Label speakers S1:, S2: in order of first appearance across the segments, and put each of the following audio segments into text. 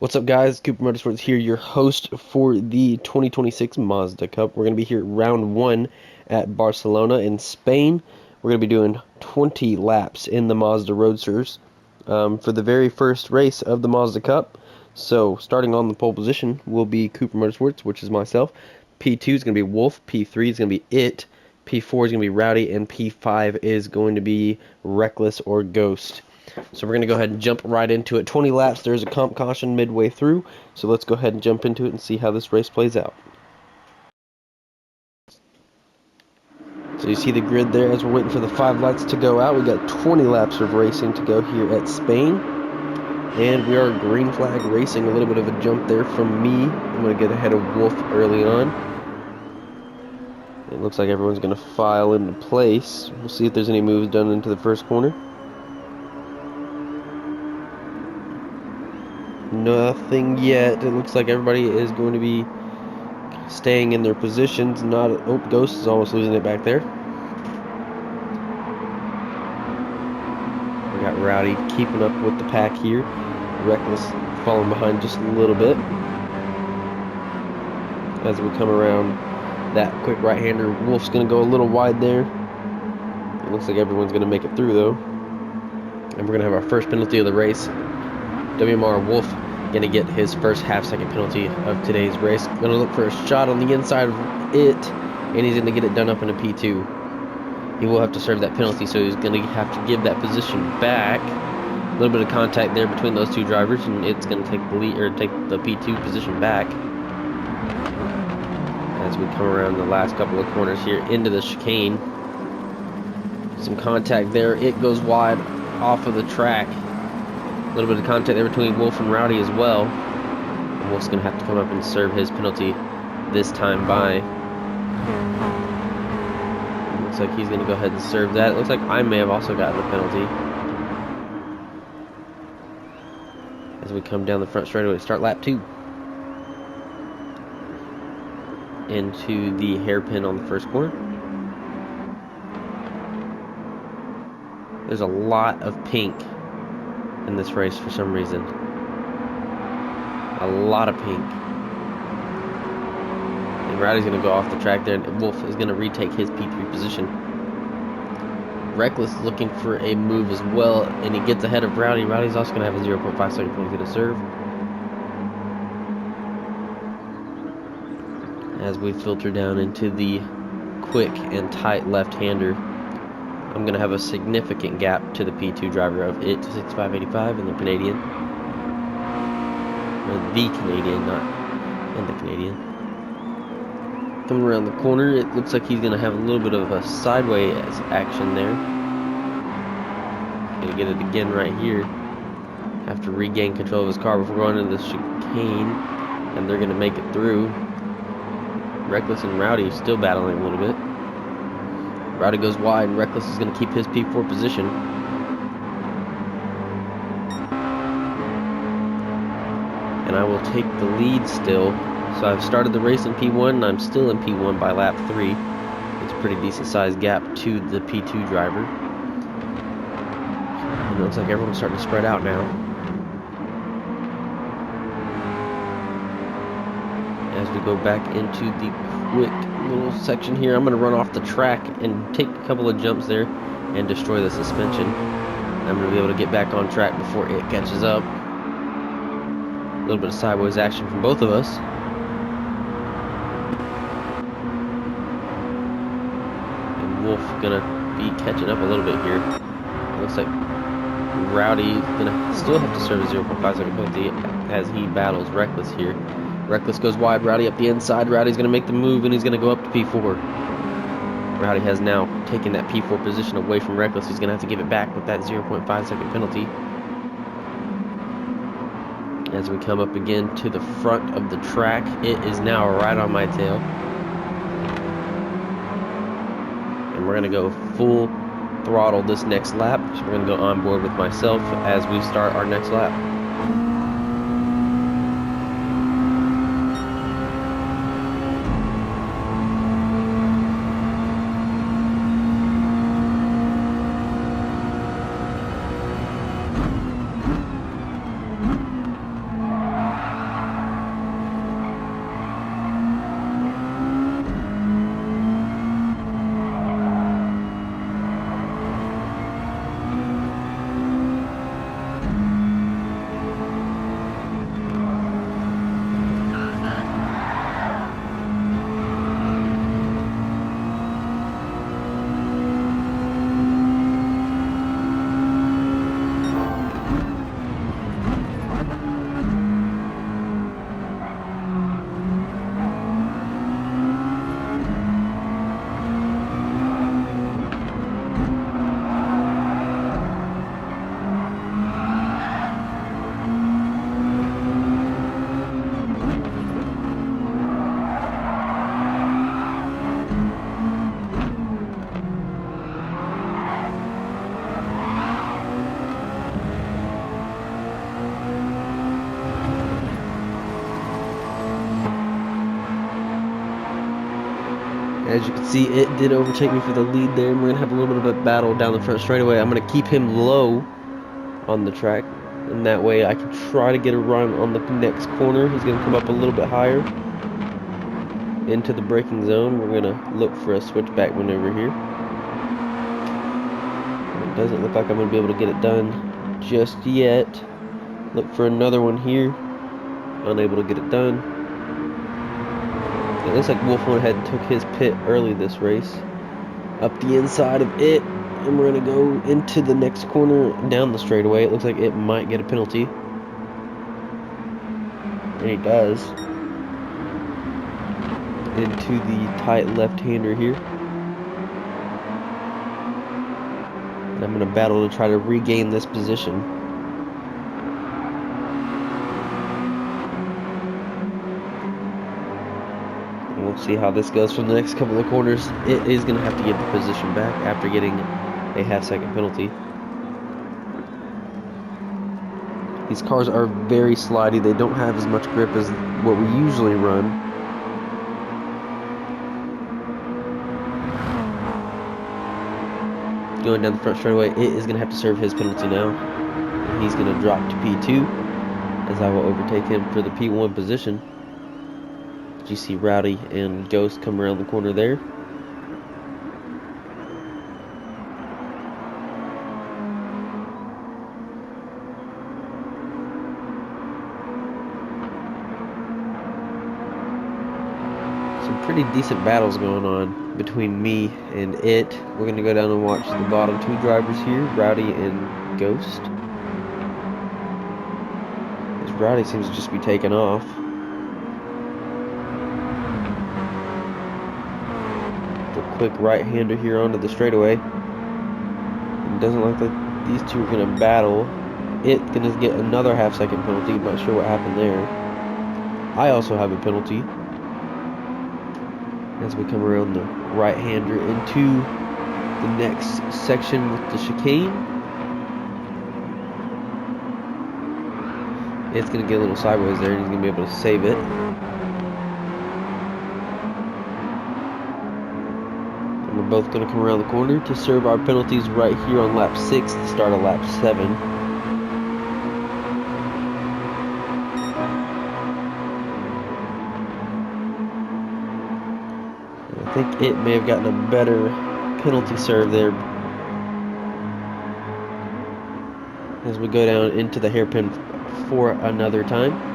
S1: What's up, guys? Cooper Motorsports here, your host for the 2026 Mazda Cup. We're going to be here at round 1 at Barcelona in Spain. We're going to be doing 20 laps in the Mazda Roadsters for the very first race of the Mazda Cup. So, starting on the pole position will be Cooper Motorsports, which is myself. P2 is going to be Wolf. P3 is going to be It. P4 is going to be Rowdy. And P5 is going to be Reckless or Ghost. So we're going to go ahead and jump right into it. 20 laps, there's a comp caution midway through, so let's go ahead and jump into it and see how this race plays out. So you see the grid there as we're waiting for the 5 lights to go out. We got 20 laps of racing to go here at Spain, and we are green flag racing. A little bit of a jump there from me. I'm going to get ahead of Wolf early on. It looks like everyone's going to file into place. We'll see if there's any moves done into the first corner. Nothing yet. It looks like everybody is going to be staying in their positions. Oh, Ghost is almost losing it back there. We got Rowdy keeping up with the pack here. Reckless falling behind just a little bit. As we come around that quick right-hander, Wolf's going to go a little wide there. It looks like everyone's going to make it through, though. And we're going to have our first penalty of the race. WMLR Wolf going to get his first half-second penalty of today's race. Going to look for a shot on the inside of It, and he's going to get it done up in a P2. He will have to serve that penalty, so he's going to have to give that position back. A little bit of contact there between those two drivers, and It's going to take the lead, or take the P2 position back. As we come around the last couple of corners here into the chicane. Some contact there. It goes wide off of the track. A little bit of contact there between Wolf and Rowdy as well. And Wolf's going to have to come up and serve his penalty this time by. It looks like he's going to go ahead and serve that. It looks like I may have also gotten the penalty. As we come down the front straightaway to start lap 2. Into the hairpin on the first corner. There's a lot of pink in this race for some reason. A lot of pink. And Rowdy's going to go off the track there, and Wolf is going to retake his P3 position. Reckless looking for a move as well, and he gets ahead of Rowdy. Rowdy's also going to have a 0.5 second penalty to serve. As we filter down into the quick and tight left-hander, I'm going to have a significant gap to the P2 driver of It to 6585 and the Canadian. Or the Canadian, not and the Canadian. Coming around the corner, it looks like he's going to have a little bit of a sideways action there. Going to get it again right here. Have to regain control of his car before going into the chicane, and they're going to make it through. Reckless and Rowdy still battling a little bit. Rowdy goes wide, and Reckless is going to keep his P4 position. And I will take the lead still. So I've started the race in P1, and I'm still in P1 by lap 3. It's a pretty decent sized gap to the P2 driver. And it looks like everyone's starting to spread out now. As we go back into the quick little section here, I'm going to run off the track and take a couple of jumps there and destroy the suspension. I'm going to be able to get back on track before It catches up. A little bit of sideways action from both of us. And Wolf going to be catching up a little bit here. It looks like Rowdy is going to still have to serve a 0.5 second penalty as he battles Reckless here. Reckless goes wide, Rowdy up the inside. Rowdy's going to make the move, and he's going to go up to P4. Rowdy has now taken that P4 position away from Reckless. He's going to have to give it back with that 0.5 second penalty. As we come up again to the front of the track, It is now right on my tail. And we're going to go full throttle this next lap. So we're going to go on board with myself as we start our next lap. As you can see, it did overtake me for the lead there, and we're going to have a little bit of a battle down the front straightaway. I'm going to keep him low on the track, and that way I can try to get a run on the next corner. He's going to come up a little bit higher into the braking zone. We're going to look for a switchback maneuver here. It doesn't look like I'm going to be able to get it done just yet. Look for another one here. Unable to get it done. It looks like Wolf went ahead and took his pit early this race. Up the inside of it, and we're going to go into the next corner down the straightaway. It looks like it might get a penalty. And he does. Into the tight left-hander here. And I'm going to battle to try to regain this position. We'll see how this goes from the next couple of corners. It is going to have to get the position back after getting a half-second penalty. These cars are very slidey. They don't have as much grip as what we usually run. Going down the front straightaway, it is going to have to serve his penalty now. And he's going to drop to P2 as I will overtake him for the P1 position. You see Rowdy and Ghost come around the corner there. Some pretty decent battles going on between me and it. We're going to go down and watch the bottom two drivers here, Rowdy and Ghost. This Rowdy seems to just be taking off. Quick right-hander here onto the straightaway. It doesn't look like these two are going to battle. It's going to get another half-second penalty. Not sure what happened there. I also have a penalty as we come around the right-hander into the next section with the chicane. It's going to get a little sideways there, and he's going to be able to save it. We're both going to come around the corner to serve our penalties right here on lap 6 to start of lap 7. And I think it may have gotten a better penalty serve there as we go down into the hairpin for another time.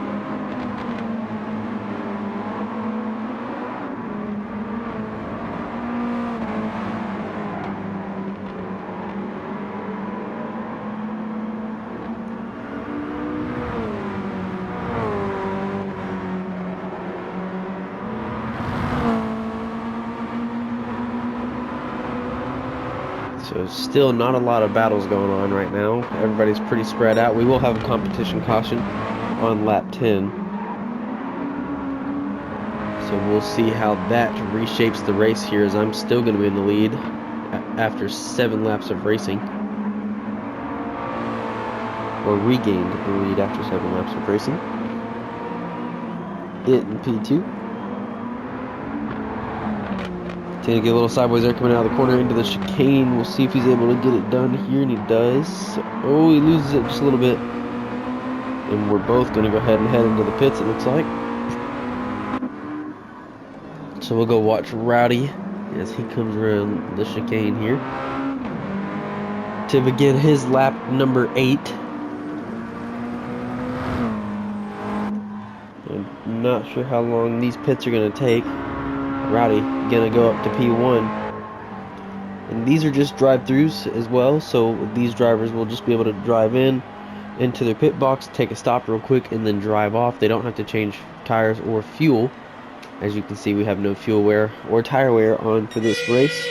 S1: So still not a lot of battles going on right now. Everybody's pretty spread out. We will have a competition caution on lap 10. So we'll see how that reshapes the race here, as I'm still going to be in the lead after 7 laps of racing. Or regained the lead after 7 laps of racing. It in P2. Going to get a little sideways there coming out of the corner into the chicane. We'll see if he's able to get it done here, and he does. Oh, he loses it just a little bit. And we're both going to go ahead and head into the pits, it looks like. So we'll go watch Rowdy as he comes around the chicane here to begin his lap number 8. I'm not sure how long these pits are going to take. Rowdy gonna go up to P1, and these are just drive-throughs as well, so these drivers will just be able to drive into their pit box, take a stop real quick, and then drive off. They don't have to change tires or fuel. As you can see, we have no fuel wear or tire wear on for this race,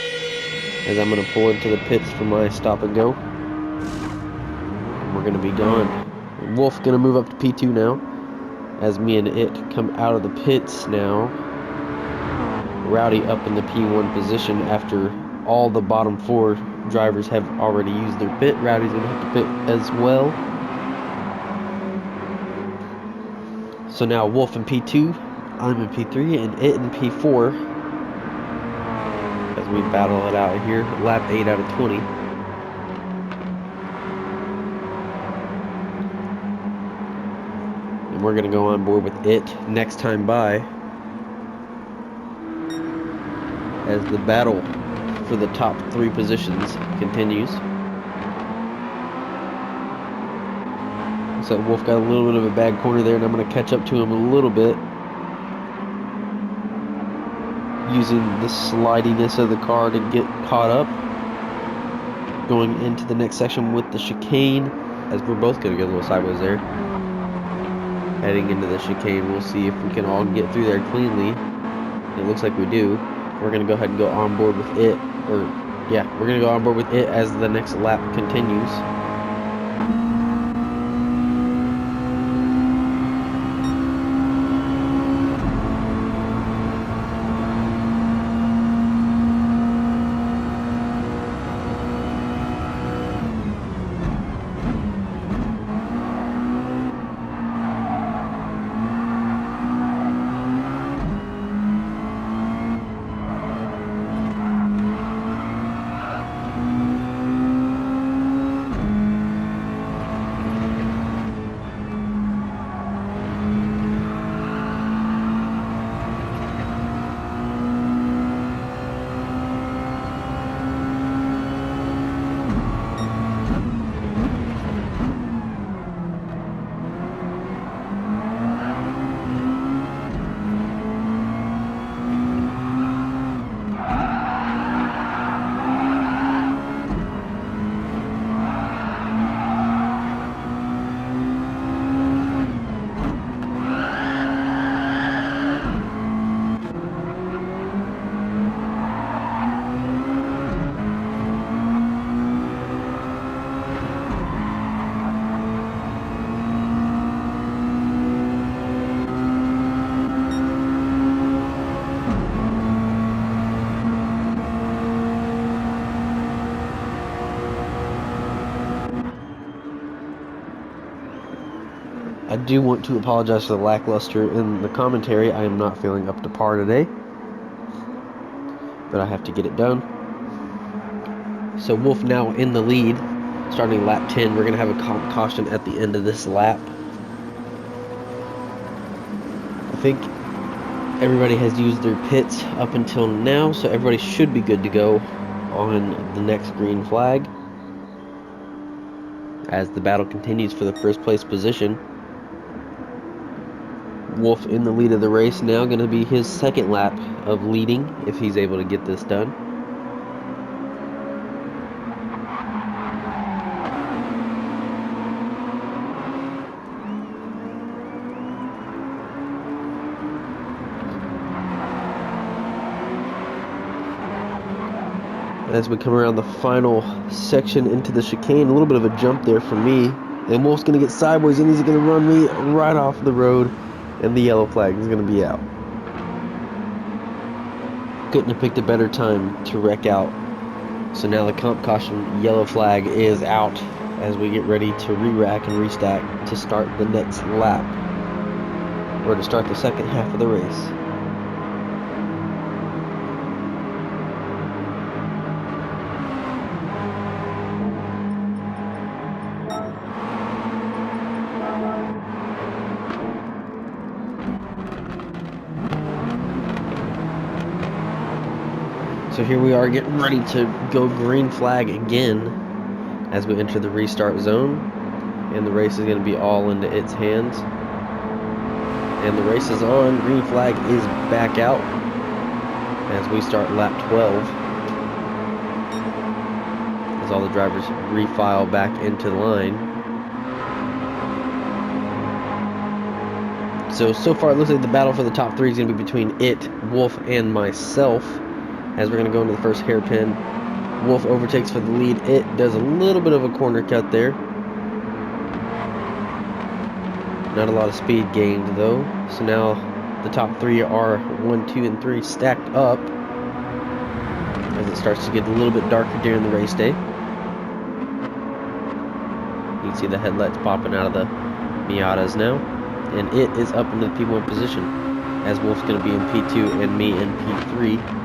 S1: as I'm gonna pull into the pits for my stop and go, and we're gonna be gone. Wolf gonna move up to P2 now as me and it come out of the pits now. Rowdy up in the P1 position after all the bottom 4 drivers have already used their pit. Rowdy's going to have to pit as well. So now Wolf in P2, I'm in P3, and it in P4. as we battle it out here. Lap 8 out of 20. And we're going to go on board with it next time by, as the battle for the top 3 positions continues. So Wolf got a little bit of a bad corner there, and I'm going to catch up to him a little bit, using the slidiness of the car to get caught up. Going into the next section with the chicane, as we're both going to get a little sideways there. Heading into the chicane, we'll see if we can all get through there cleanly. It looks like we do. We're going to go ahead and go on board with it, we're going to go on board with it as the next lap continues. I do want to apologize for the lackluster in the commentary. I am not feeling up to par today, but I have to get it done. So Wolf now in the lead, starting lap 10. We're going to have a caution at the end of this lap. I think everybody has used their pits up until now, so everybody should be good to go on the next green flag, as the battle continues for the first place position. Wolf in the lead of the race now, going to be his second lap of leading if he's able to get this done. As we come around the final section into the chicane, a little bit of a jump there for me, and Wolf's going to get sideways and he's going to run me right off the road. And the yellow flag is going to be out. Couldn't have picked a better time to wreck out. So now the comp caution yellow flag is out as we get ready to re-rack and restack to start the next lap, or to start the second half of the race. So here we are getting ready to go green flag again as we enter the restart zone, and the race is going to be all into its hands. And the race is on. Green flag is back out as we start lap 12, as all the drivers refile back into the line. So far it looks like the battle for the top 3 is going to be between it, Wolf, and myself. As we're going to go into the first hairpin, Wolf overtakes for the lead. It does a little bit of a corner cut there. Not a lot of speed gained though. So now the top 3 are 1, 2, and 3 stacked up as it starts to get a little bit darker during the race day. You can see the headlights popping out of the Miatas now. And it is up into the P1 position, as Wolf's going to be in P2 and me in P3.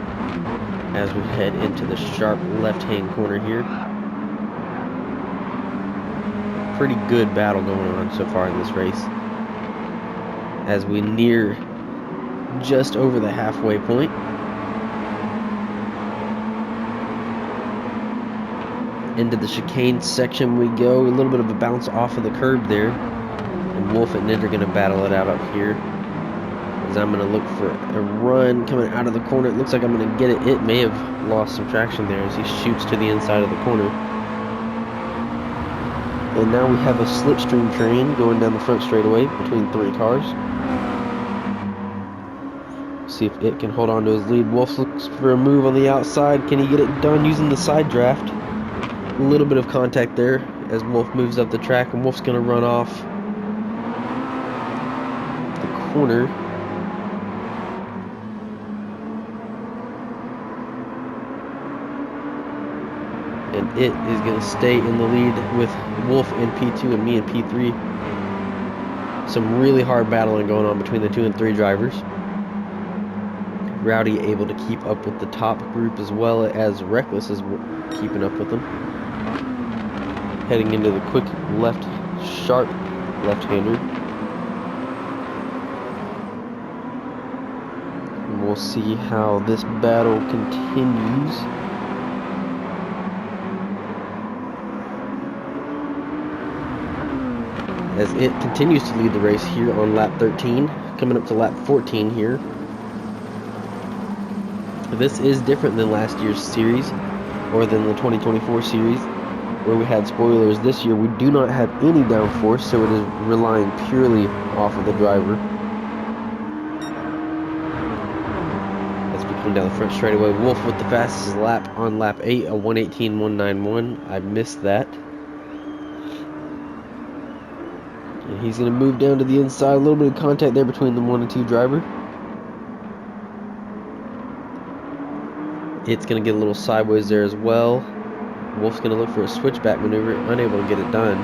S1: as we head into the sharp left-hand corner here. Pretty good battle going on so far in this race as we near just over the halfway point. Into the chicane section we go. A little bit of a bounce off of the curb there, and Wolf and Nid are going to battle it out up here as I'm going to look for a run coming out of the corner. It looks like I'm going to get it. It may have lost some traction there as he shoots to the inside of the corner. And now we have a slipstream train going down the front straightaway between 3 cars. See if it can hold on to his lead. Wolf looks for a move on the outside. Can he get it done using the side draft? A little bit of contact there as Wolf moves up the track, and Wolf's going to run off the corner. And it is going to stay in the lead with Wolf in P2 and me in P3. Some really hard battling going on between the 2 and 3 drivers. Rowdy able to keep up with the top group as well as Reckless is keeping up with them. Heading into the quick left, sharp left-hander. And we'll see how this battle continues. As it continues to lead the race here on lap 13, coming up to lap 14 here. This is different than last year's series, or than the 2024 series, where we had spoilers. This year we do not have any downforce, so it is relying purely off of the driver. As we come down the front straightaway, Wolf with the fastest lap on lap 8, a 1:18.191. I missed that. And he's going to move down to the inside. A little bit of contact there between the 1 and 2 driver. It's going to get a little sideways there as well. Wolf's going to look for a switchback maneuver, unable to get it done.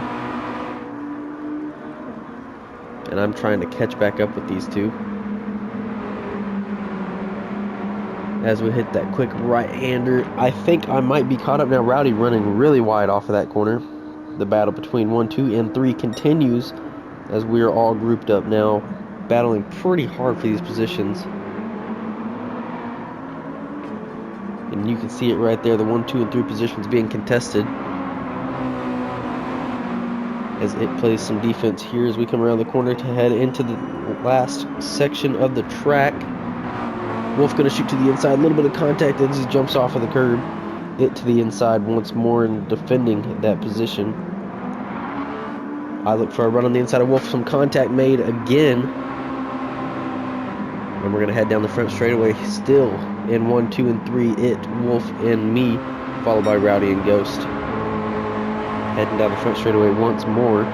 S1: And I'm trying to catch back up with these two. As we hit that quick right-hander, I think I might be caught up now. Rowdy running really wide off of that corner. The battle between 1, 2, and 3 continues as we are all grouped up now, battling pretty hard for these positions. And you can see it right there, the 1, 2, and 3 positions being contested. As it plays some defense here as we come around the corner to head into the last section of the track. Wolf going to shoot to the inside, a little bit of contact as he jumps off of the curb. It to the inside once more and defending that position. I look for a run on the inside of Wolf, some contact made again. And we're going to head down the front straightaway still in 1, 2, and 3. It, Wolf, and me, followed by Rowdy and Ghost. Heading down the front straightaway once more.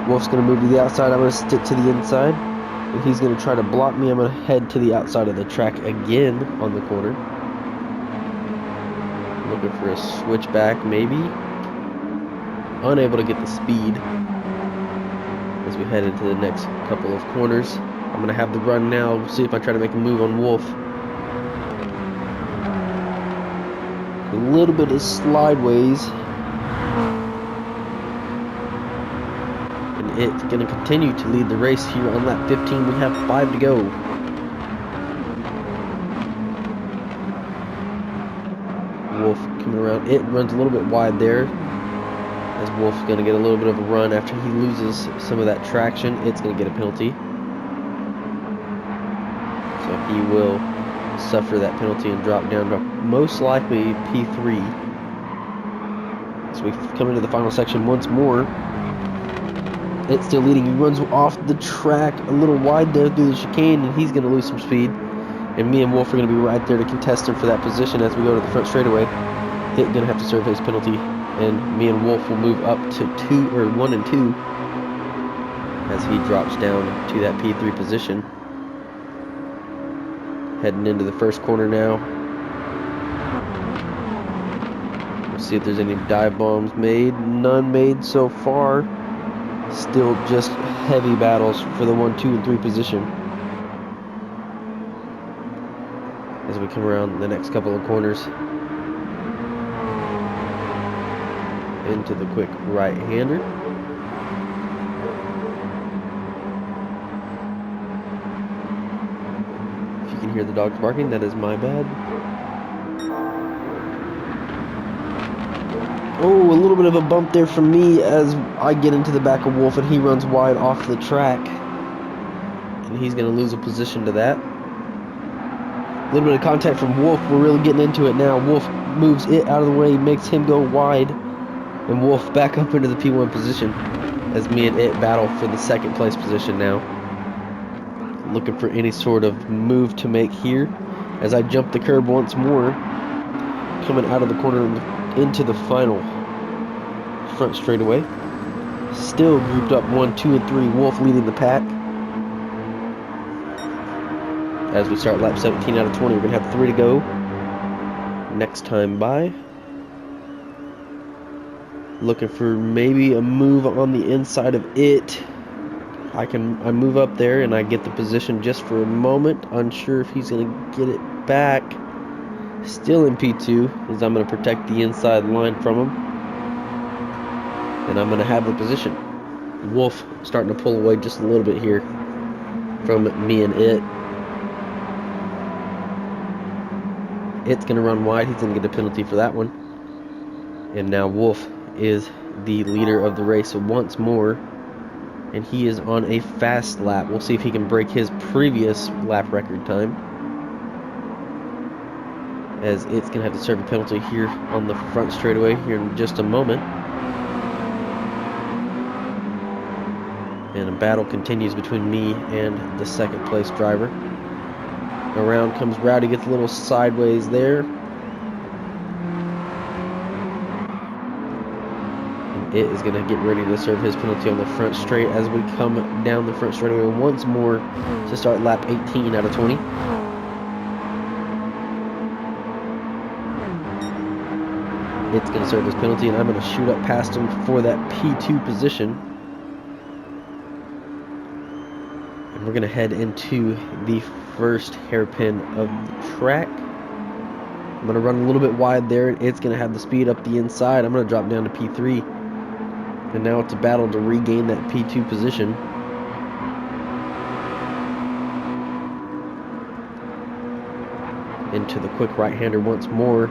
S1: Wolf's going to move to the outside. I'm going to stick to the inside. And he's going to try to block me. I'm going to head to the outside of the track again on the corner. Looking for a switchback maybe. Unable to get the speed as we head into the next couple of corners. I'm going to have the run now. See if I try to make a move on Wolf. A little bit of slideways. And it's going to continue to lead the race here on lap 15. We have 5 to go. Wolf coming around. It runs a little bit wide there. As Wolf's going to get a little bit of a run after he loses some of that traction. It's going to get a penalty. So he will suffer that penalty and drop down to most likely P3. So we come into the final section once more. It's still leading. He runs off the track a little wide there through the chicane, and he's going to lose some speed. And me and Wolf are going to be right there to contest him for that position as we go to the front straightaway. It's going to have to serve his penalty, and me and Wolf will move up to 1 and 2 as he drops down to that P3 position. Heading into the first corner now. We'll see if there's any dive bombs made. None made so far. Still just heavy battles for the 1, 2, and 3 position. As we come around the next couple of corners into the quick right-hander. If you can hear the dogs barking, that is my bad. Oh, a little bit of a bump there from me as I get into the back of Wolf and he runs wide off the track. And he's going to lose a position to that. A little bit of contact from Wolf. We're really getting into it now. Wolf moves it out of the way, makes him go wide. And Wolf back up into the P1 position as me and it battle for the second place position now. Looking for any sort of move to make here as I jump the curb once more. Coming out of the corner into the final front straightaway. Still grouped up 1, 2, and 3. Wolf leading the pack. As we start lap 17 out of 20, we're going to have 3 to go. Next time by. Looking for maybe a move on the inside of it. I move up there and I get the position just for a moment. Unsure if he's going to get it back. Still in P2 as I'm going to protect the inside line from him. And I'm going to have the position. Wolf starting to pull away just a little bit here from me and it. It's going to run wide. He's going to get a penalty for that one. And now Wolf is the leader of the race once more. And he is on a fast lap. We'll see if he can break his previous lap record time. As it's going to have to serve a penalty here on the front straightaway here in just a moment. And a battle continues between me and the second place driver. Around comes Rowdy, gets a little sideways there. And it is going to get ready to serve his penalty on the front straight as we come down the front straightaway once more to start lap 18 out of 20. It's going to serve his penalty, and I'm going to shoot up past him for that P2 position. And we're going to head into the first hairpin of the track. I'm going to run a little bit wide there. It's going to have the speed up the inside. I'm going to drop down to P3. And now it's a battle to regain that P2 position. Into the quick right-hander once more.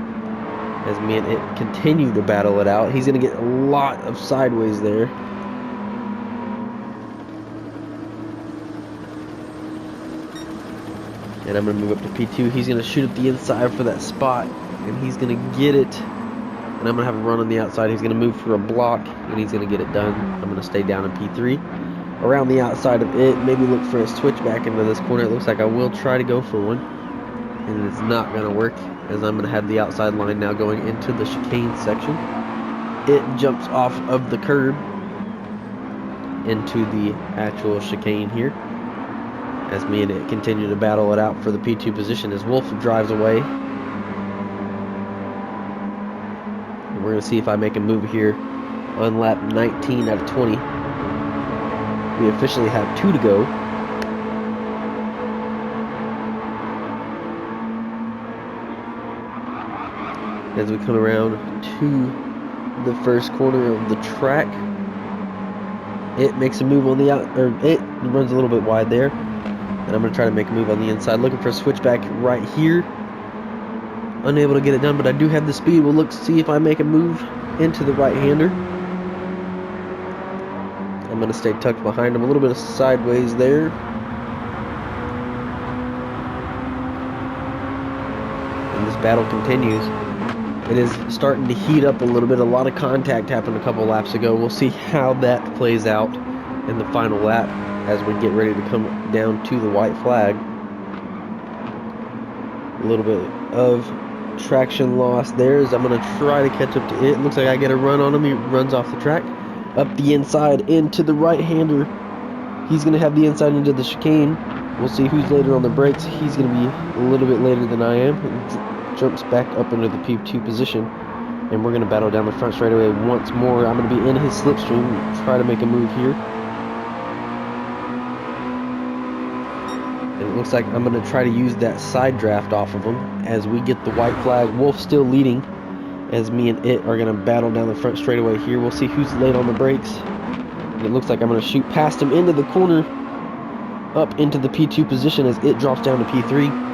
S1: As me and it continue to battle it out. He's going to get a lot of sideways there. And I'm going to move up to P2. He's going to shoot up the inside for that spot. And he's going to get it. And I'm going to have a run on the outside. He's going to move for a block. And he's going to get it done. I'm going to stay down in P3. Around the outside of it. Maybe look for a switch back into this corner. It looks like I will try to go for one. And it's not going to work. As I'm going to have the outside line now going into the chicane section. It jumps off of the curb into the actual chicane here. As me and it continue to battle it out for the P2 position as Wolf drives away. And we're going to see if I make a move here on lap 19 out of 20. We officially have 2 to go. As we come around to the first corner of the track, it makes a move on the out, or it runs a little bit wide there. And I'm going to try to make a move on the inside, looking for a switchback right here. Unable to get it done, but I do have the speed. We'll look to see if I make a move into the right-hander. I'm going to stay tucked behind him, a little bit of sideways there. And this battle continues. It is starting to heat up a little bit. A lot of contact happened a couple laps ago. We'll see how that plays out in the final lap as we get ready to come down to the white flag. A little bit of traction loss there as I'm going to try to catch up to it. Looks like I get a run on him. He runs off the track. Up the inside into the right-hander. He's going to have the inside into the chicane. We'll see who's later on the brakes. He's going to be a little bit later than I am. And jumps back up into the P2 position. And we're going to battle down the front straightaway once more. I'm going to be in his slipstream. Try to make a move here. And it looks like I'm going to try to use that side draft off of him as we get the white flag. Wolf still leading as me and It are going to battle down the front straightaway here. We'll see who's late on the brakes. And it looks like I'm going to shoot past him into the corner, up into the P2 position as It drops down to P3.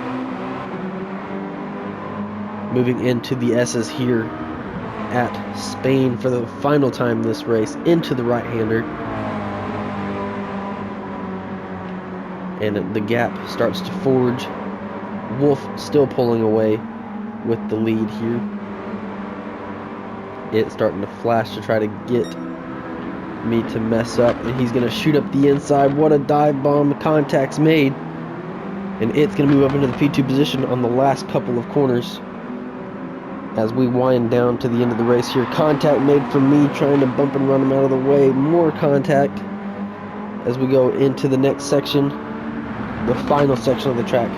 S1: Moving into the S's here at Spain for the final time this race, into the right-hander. And the gap starts to forge. Wolf still pulling away with the lead here. It's starting to flash to try to get me to mess up, and he's going to shoot up the inside. What a dive bomb. The contact's made, and It's going to move up into the P2 position on the last couple of corners as we wind down to the end of the race here. Contact made from me trying to bump and run him out of the way. More contact as we go into the next section, the final section of the track.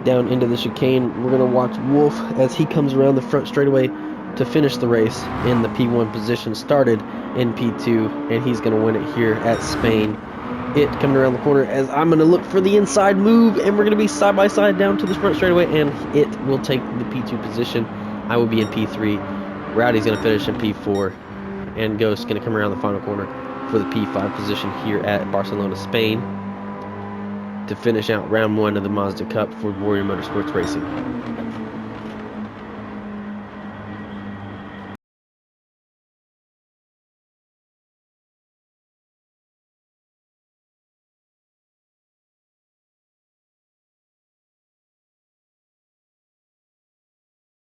S1: Down into the chicane, we're going to watch Wolf as he comes around the front straightaway to finish the race in the P1 position. Started in P2, and he's going to win it here at Spain. It coming around the corner as I'm going to look for the inside move, and we're going to be side by side down to the front straightaway, and It will take the P2 position. I will be in P3. Rowdy's going to finish in P4, and Ghost's going to come around the final corner for the P5 position here at Barcelona, Spain, to finish out round 1 of the Mazda Cup for Warrior Motorsports Racing.